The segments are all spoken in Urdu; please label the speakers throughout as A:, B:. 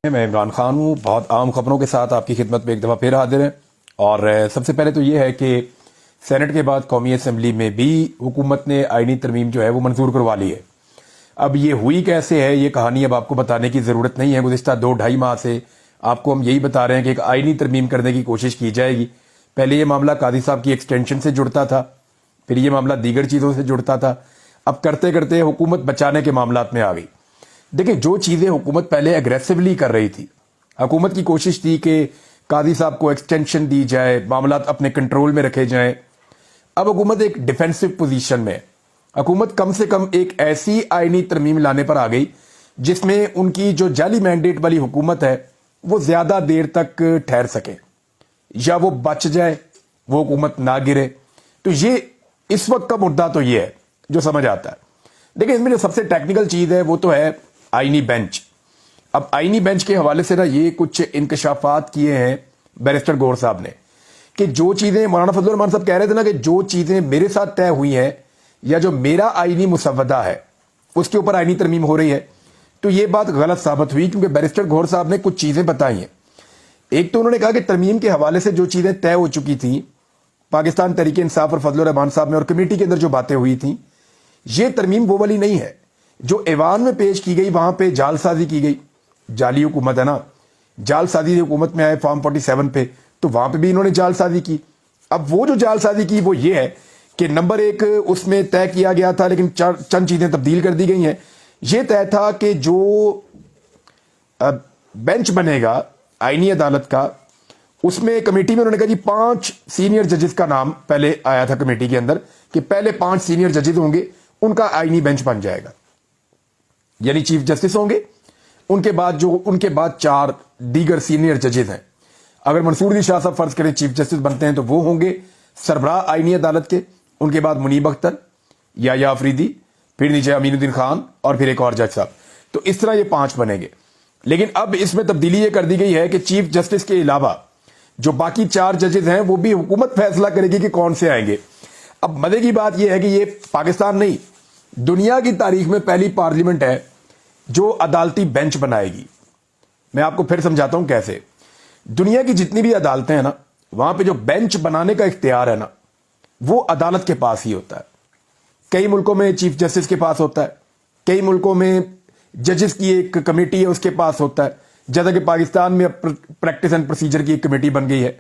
A: میں عمران خان ہوں، بہت عام خبروں کے ساتھ آپ کی خدمت میں ایک دفعہ پھر حاضر ہیں۔ اور سب سے پہلے تو یہ ہے کہ سینٹ کے بعد قومی اسمبلی میں بھی حکومت نے آئینی ترمیم جو ہے وہ منظور کروا لی ہے۔ اب یہ ہوئی کیسے ہے، یہ کہانی اب آپ کو بتانے کی ضرورت نہیں ہے۔ گزشتہ 2-2.5 ماہ سے آپ کو ہم یہی بتا رہے ہیں کہ ایک آئینی ترمیم کرنے کی کوشش کی جائے گی۔ پہلے یہ معاملہ قاضی صاحب کی ایکسٹینشن سے جڑتا تھا، پھر یہ معاملہ دیگر چیزوں سے جڑتا تھا، اب کرتے کرتے حکومت بچانے کے معاملات میں آ گئی۔ دیکھیں، جو چیزیں حکومت پہلے اگریسولی کر رہی تھی، حکومت کی کوشش تھی کہ قاضی صاحب کو ایکسٹینشن دی جائے، معاملات اپنے کنٹرول میں رکھے جائیں، اب حکومت ایک ڈیفینسو پوزیشن میں ہے۔ حکومت کم سے کم ایک ایسی آئینی ترمیم لانے پر آ گئی جس میں ان کی جو جعلی مینڈیٹ والی حکومت ہے وہ زیادہ دیر تک ٹھہر سکے، یا وہ بچ جائے، وہ حکومت نہ گرے۔ تو یہ اس وقت کا مدعا تو یہ ہے جو سمجھ آتا ہے۔ دیکھیں، اس میں جو سب سے ٹیکنیکل چیز ہے وہ تو ہے آئینی بینچ۔ اب آئینی بینچ کے حوالے سے نا یہ کچھ انکشافات کیے ہیں بیرسٹر گور صاحب نے کہ جو چیزیں مولانا فضل الرحمان صاحب کہہ رہے تھے نا کہ جو چیزیں میرے ساتھ طے ہوئی ہیں یا جو میرا آئینی مسودہ ہے اس کے اوپر آئینی ترمیم ہو رہی ہے، تو یہ بات غلط ثابت ہوئی، کیونکہ بیرسٹر گور صاحب نے کچھ چیزیں بتائی ہیں۔ ایک تو انہوں نے کہا کہ ترمیم کے حوالے سے جو چیزیں طے ہو چکی تھیں پاکستان تحریک انصاف اور فضل الرحمان صاحب میں اور کمیٹی کے اندر جو باتیں ہوئی تھیں، یہ ترمیم وہ والی نہیں ہے جو ایوان میں پیش کی گئی۔ وہاں پہ جعل سازی کی گئی، جعلی حکومت ہے نا، جعل سازی حکومت میں آئے فارم 47 پہ، تو وہاں پہ بھی انہوں نے جعل سازی کی۔ اب وہ جو جعل سازی کی وہ یہ ہے کہ نمبر 1 اس میں طے کیا گیا تھا، لیکن چند چیزیں تبدیل کر دی گئی ہیں۔ یہ طے تھا کہ جو بینچ بنے گا آئینی عدالت کا، اس میں کمیٹی میں انہوں نے کہا جی 5 سینئر ججز کا نام پہلے آیا تھا کمیٹی کے اندر کہ پہلے 5 سینئر ججز ہوں گے، ان کا آئینی بینچ بن جائے گا، یعنی چیف جسٹس ہوں گے، ان کے بعد 4 دیگر سینئر ججز ہیں۔ اگر منصور علی شاہ صاحب فرض کریں چیف جسٹس بنتے ہیں تو وہ ہوں گے سربراہ آئینی عدالت کے، ان کے بعد منیب اختر یا آفریدی، پھر نیچے امین الدین خان اور پھر ایک اور جج صاحب۔ تو اس طرح یہ 5 بنیں گے۔ لیکن اب اس میں تبدیلی یہ کر دی گئی ہے کہ چیف جسٹس کے علاوہ جو باقی 4 ججز ہیں وہ بھی حکومت فیصلہ کرے گی کہ کون سے آئیں گے۔ اب مزے کی بات یہ ہے کہ یہ پاکستان نہیں، دنیا کی تاریخ میں پہلی پارلیمنٹ ہے جو عدالتی بینچ بنائے گی۔ میں آپ کو پھر سمجھاتا ہوں کیسے۔ دنیا کی جتنی بھی عدالتیں ہیں نا، وہاں پہ جو بینچ بنانے کا اختیار ہے نا وہ عدالت کے پاس ہی ہوتا ہے۔ کئی ملکوں میں چیف جسٹس کے پاس ہوتا ہے، کئی ملکوں میں ججز کی ایک کمیٹی ہے اس کے پاس ہوتا ہے، جیسا کہ پاکستان میں پریکٹس اینڈ پروسیجر کی ایک کمیٹی بن گئی ہے۔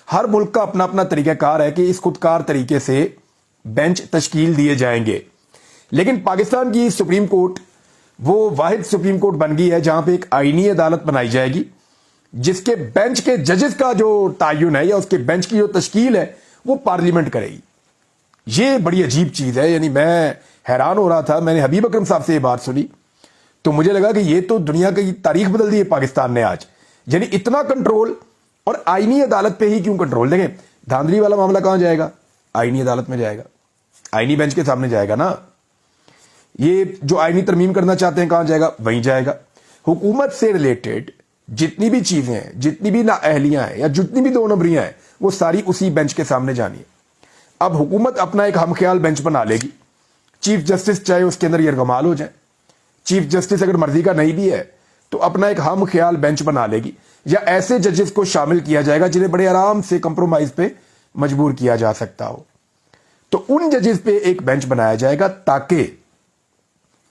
A: ہر ملک کا اپنا اپنا طریقہ کار ہے کہ اس خودکار طریقے سے بینچ تشکیل دیے جائیں گے۔ لیکن پاکستان کی سپریم کورٹ وہ واحد سپریم کورٹ بن گئی ہے جہاں پہ ایک آئینی عدالت بنائی جائے گی جس کے بینچ کے ججز کا جو تعین ہے یا اس کے بینچ کی جو تشکیل ہے وہ پارلیمنٹ کرے گی۔ یہ بڑی عجیب چیز ہے، یعنی میں حیران ہو رہا تھا، میں نے حبیب اکرم صاحب سے یہ بات سنی تو مجھے لگا کہ یہ تو دنیا کی تاریخ بدل دی ہے پاکستان نے آج۔ یعنی اتنا کنٹرول، اور آئینی عدالت پہ ہی کیوں کنٹرول؟ دیکھیں، دھاندلی والا معاملہ کہاں جائے گا؟ آئینی عدالت میں جائے گا، آئینی بینچ کے سامنے جائے گا نا۔ یہ جو آئینی ترمیم کرنا چاہتے ہیں کہاں جائے گا؟ وہیں جائے گا۔ حکومت سے ریلیٹڈ جتنی بھی چیزیں ہیں، جتنی بھی نااہلیاں ہیں یا جتنی بھی 2 نمبریاں ہیں، وہ ساری اسی بینچ کے سامنے جانی ہے۔ اب حکومت اپنا ایک ہم خیال بینچ بنا لے گی، چیف جسٹس چاہے اس کے اندر یرغمال ہو جائے، چیف جسٹس اگر مرضی کا نہیں بھی ہے تو اپنا ایک ہم خیال بینچ بنا لے گی، یا ایسے ججز کو شامل کیا جائے گا جنہیں بڑے آرام سے کمپرومائز پہ مجبور کیا جا سکتا ہو۔ تو ان ججز پہ ایک بینچ بنایا جائے گا تاکہ